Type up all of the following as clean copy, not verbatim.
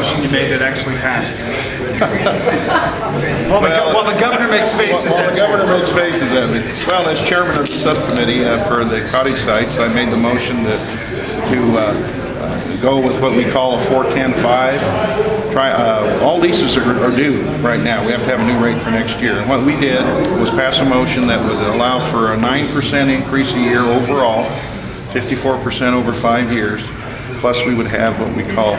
motion you made that actually passed? While the governor makes faces at you. While the governor makes faces at me. Well, as chairman of the subcommittee for the cottage sites, I made the motion to go with what we call a 4-10-5. All leases are due right now. We have to have a new rate for next year. And what we did was pass a motion that would allow for a 9% increase a year overall, 54% over 5 years. Plus we would have what we call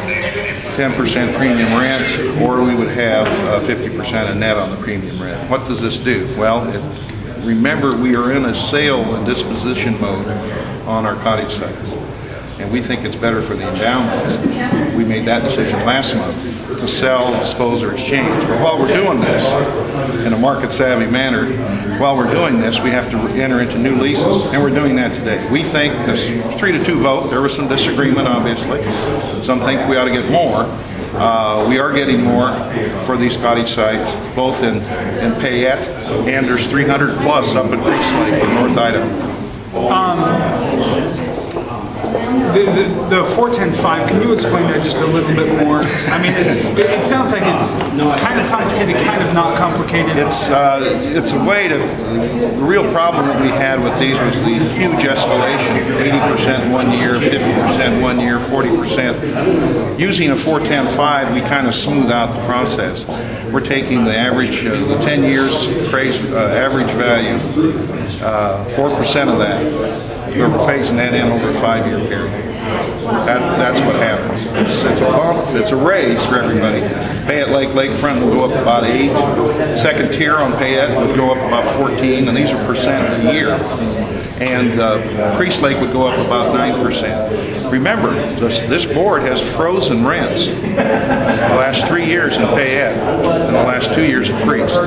10% premium rent, or we would have 50% of net on the premium rent. What does this do? Well, remember, we are in a sale and disposition mode on our cottage sites. And we think it's better for the endowments. We made that decision last month to sell, dispose, or exchange. But while we're doing this in a market-savvy manner, while we're doing this, we have to enter into new leases, and we're doing that today. We think this 3-2 vote. There was some disagreement, obviously. Some think we ought to get more. We are getting more for these cottage sites, both in Payette, and there's 300 plus up in Priest Lake in North Idaho. The 4-10-5, can you explain that just a little bit more? I mean, it sounds like it's kind of complicated, kind of not complicated. It's a way to, the real problem that we had with these was the huge escalation, 80% one year, 50% one year, 40%. Using a 4-10-5, we kind of smooth out the process. We're taking the average, the 10 years average value, 4% of that. We're phasing that in over a 5-year period. That's what happens. It's a bump, it's a raise for everybody. Payette Lake lakefront will go up about 8. Second tier on Payette would go up about 14, and these are percent a year. And Priest Lake would go up about 9%. Remember, this board has frozen rents the last 3 years in Payette and the last 2 years at Priest.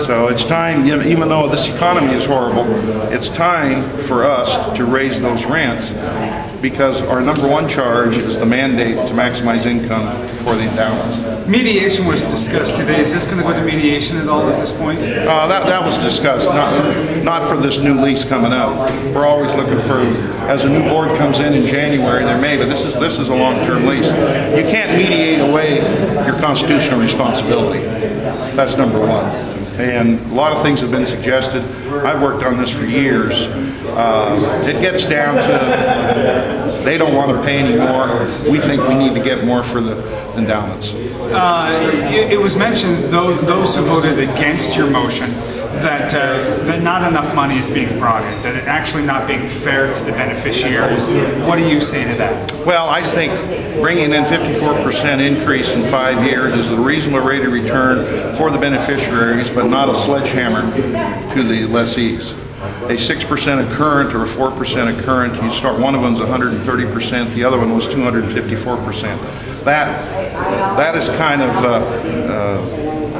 So it's time, even though this economy is horrible, it's time for us to raise those rents, because our #1 charge is the mandate to maximize income for the endowments. Mediation was discussed today. Is this going to go to mediation at all at this point? That was discussed, not for this new lease coming up. We're always looking for, as a new board comes in January, there may, but this is a long-term lease. You can't mediate away your constitutional responsibility. That's #1. And a lot of things have been suggested. I've worked on this for years. It gets down to they don't want to pay any more. We think we need to get more for the endowments. It was mentioned, those who voted against your motion, that not enough money is being brought in, that it actually not being fair to the beneficiaries. What do you say to that? Well, I think bringing in 54% increase in 5 years is a reasonable rate of return for the beneficiaries, but not a sledgehammer to the lessees. A 6% of current or a 4% of current, you start, one of them's 130%, the other one was 254%. That is kind of,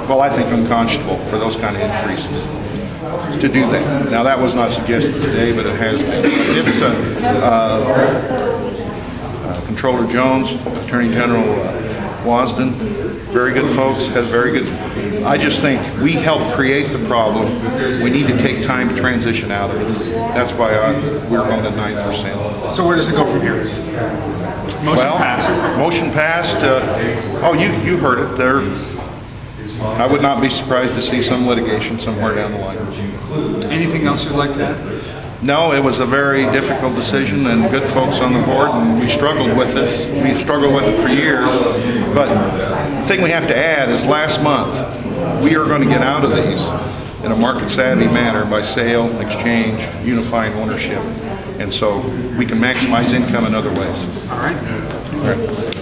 well, I think unconscionable for those kind of increases to do that. Now, that was not suggested today, but it has been. It's Controller Jones, Attorney General Wasden, very good folks, has very good. I just think we helped create the problem. We need to take time to transition out of it. That's why we're going to 9%. So where does it go from here? Motion passed. Motion passed. Oh, you heard it there. I would not be surprised to see some litigation somewhere down the line. Anything else you'd like to add? No, it was a very difficult decision, and good folks on the board, and we struggled with this. We've struggled with it for years. But the thing we have to add is last month, we are going to get out of these in a market-savvy manner by sale, exchange, unifying ownership. And so we can maximize income in other ways. All right. All right.